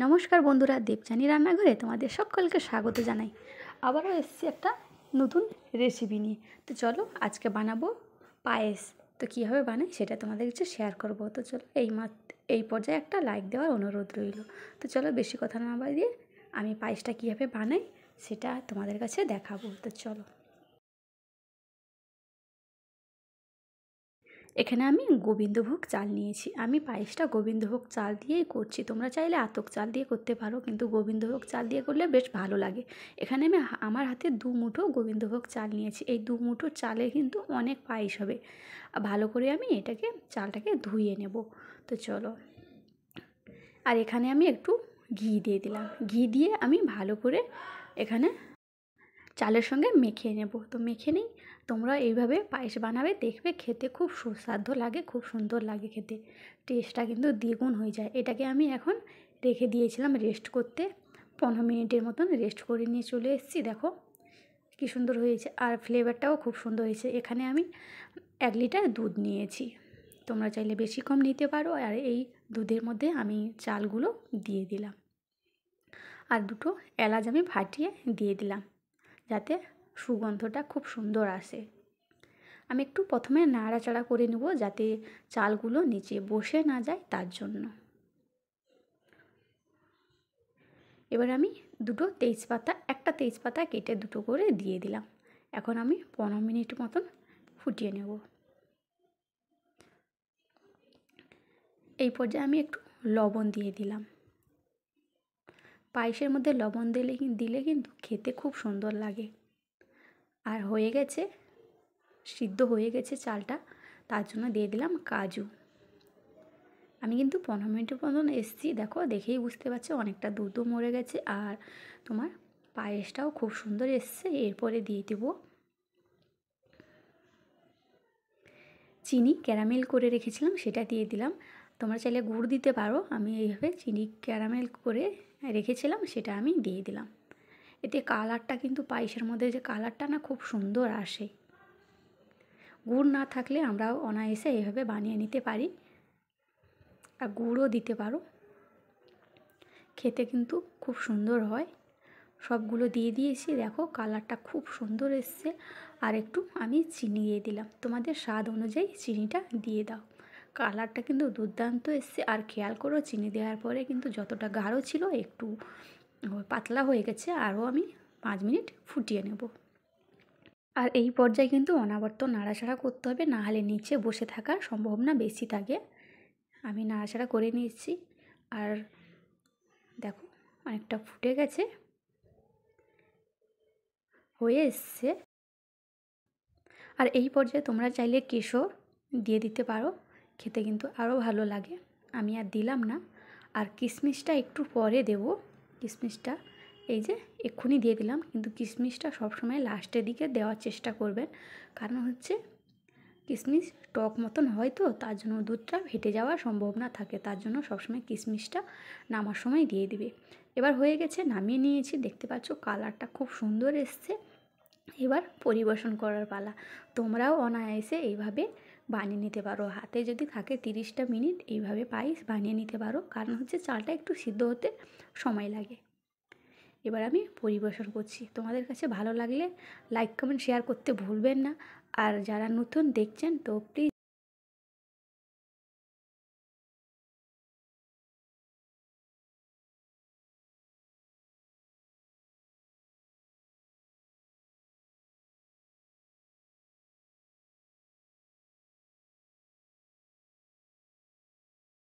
নমস্কার বন্ধুরা, দেবযানী রান্নাঘরে তোমাদের সকলকে স্বাগত জানাই। আবারও এসেছি একটা নতুন রেসিপি নিয়ে। তো চলো আজকে বানাবো পায়েস। তো কীভাবে বানাই সেটা তোমাদের কাছে শেয়ার করব। তো চলো এই পর্যায়ে একটা লাইক দেওয়ার অনুরোধ রইল। তো চলো বেশি কথা না বাড়িয়ে আমি পায়েসটা কীভাবে বানাই সেটা তোমাদের কাছে দেখাবো। তো চলো, এখানে আমি গোবিন্দভোগ চাল নিয়েছি। আমি পায়েসটা গোবিন্দভোগ চাল দিয়েই করছি। তোমরা চাইলে আতপ চাল দিয়ে করতে পারো, কিন্তু গোবিন্দভোগ চাল দিয়ে করলে বেশ ভালো লাগে। এখানে আমি আমার হাতে 2 মুঠো গোবিন্দভোগ চাল নিয়েছি। এই 2 মুঠো চালে কিন্তু অনেক পায়েস হবে। ভালো করে আমি চালটাকে ধুয়ে নেব। তো চলো, আর এখানে আমি একটু ঘি দিয়ে দিলাম। ঘি দিয়ে আমি ভালো করে এখানে চালের সঙ্গে মেখে নেব। তো মেখে নিই। তোমরা এইভাবে পায়েস বানাবে, দেখবে খেতে খুব সুস্বাদু লাগে, খুব সুন্দর লাগে খেতে। টেস্টটা কিন্তু দ্বিগুণ হয়ে যায়। এটাকে আমি এখন রেখে দিয়েছিলাম রেস্ট করতে। 15 মিনিটের মতন রেস্ট করে নিয়ে চলে এসেছি। দেখো কী সুন্দর হয়েছে, আর ফ্লেভারটাও খুব সুন্দর হয়েছে। এখানে আমি 1 লিটার দুধ নিয়েছি। তোমরা চাইলে বেশি কম নিতে পারো। আর এই দুধের মধ্যে আমি চালগুলো দিয়ে দিলাম, আর 2টো এলাচ আমি ফাটিয়ে দিয়ে দিলাম, যাতে সুগন্ধটা খুব সুন্দর আসে। আমি একটু প্রথমে নাড়াচাড়া করে নেব, যাতে চালগুলো নিচে বসে না যায়, তার জন্য। এবার আমি একটা তেজপাতা কেটে 2টো করে দিয়ে দিলাম। এখন আমি 15 মিনিট মতন ফুটিয়ে নেব। এই পর্যায়ে আমি একটু লবণ দিয়ে দিলাম। পায়েসের মধ্যে লবণ দিলে কিন্তু খেতে খুব সুন্দর লাগে। আর হয়ে গেছে, সিদ্ধ হয়ে গেছে চালটা, তার জন্য দিয়ে দিলাম কাজু। আমি কিন্তু 15 মিনিটের মতন এসেছি। দেখো, দেখেই বুঝতে পারছো অনেকটা দুধও মরে গেছে, আর তোমার পায়েসটাও খুব সুন্দর এসছে। এরপরে দিয়ে দেব চিনি, ক্যারামেল করে রেখেছিলাম, সেটা দিয়ে দিলাম। তোমরা চাইলে গুড় দিতে পারো। আমি এইভাবে চিনি ক্যারামেল করে রেখেছিলাম, সেটা আমি দিয়ে দিলাম। এতে কালারটা কিন্তু পায়েসের মধ্যে যে কালারটা না, খুব সুন্দর আসে। গুড় না থাকলে আমরাও অনায়াসে এইভাবে বানিয়ে নিতে পারি, আর গুড়ও দিতে পারো। খেতে কিন্তু খুব সুন্দর হয়। সবগুলো দিয়ে দিয়েছি। দেখো কালারটা খুব সুন্দর এসছে। আর একটু আমি চিনি দিয়ে দিলাম। তোমাদের স্বাদ অনুযায়ী চিনিটা দিয়ে দাও। কালারটা কিন্তু দুর্দান্ত এসছে। আর খেয়াল করো, চিনি দেওয়ার পরে কিন্তু যতটা গাঢ় ছিল একটু পাতলা হয়ে গেছে। আরও আমি 5 মিনিট ফুটিয়ে নেব। আর এই পর্যায়ে কিন্তু অনবরত নাড়াচাড়া করতে হবে, না হলে নিচে বসে থাকার সম্ভাবনা বেশি থাকে। আমি নাড়াচাড়া করে নিচ্ছি। আর দেখো অনেকটা ফুটে গেছে, হয়ে এসছে। আর এই পর্যায়ে তোমরা চাইলে কেশর দিয়ে দিতে পারো, খেতে কিন্তু আরও ভালো লাগে। আমি আর দিলাম না। আর কিশমিশটা একটু পরে দেব। কিশমিশটা এই যে এক্ষুনি দিয়ে দিলাম, কিন্তু কিশমিশটা সবসময় লাস্টের দিকে দেওয়ার চেষ্টা করবেন। কারণ হচ্ছে কিশমিশ টক মতন হয়, তো তার জন্য দুধটা ফেটে যাওয়ার সম্ভাবনা থাকে। তার জন্য সবসময় কিশমিশটা নামার সময় দিয়ে দিবে। এবার হয়ে গেছে, নামিয়ে নিয়েছি। দেখতে পাচ্ছ কালারটা খুব সুন্দর এসছে। এবার পরিবেশন করার পালা। তোমরাও অনায়াসে এইভাবে বানিয়ে নিতে পারো। হাতে যদি থাকে 30টা মিনিট এইভাবে পায়েস বানিয়ে নিতে পারো, কারণ হচ্ছে চালটা একটু সিদ্ধ হতে সময় লাগে। এবার আমি পরিবেশন করছি। তোমাদের কাছে ভালো লাগলে লাইক কমেন্ট শেয়ার করতে ভুলবেন না। আর যারা নতুন দেখছেন, তো প্লিজ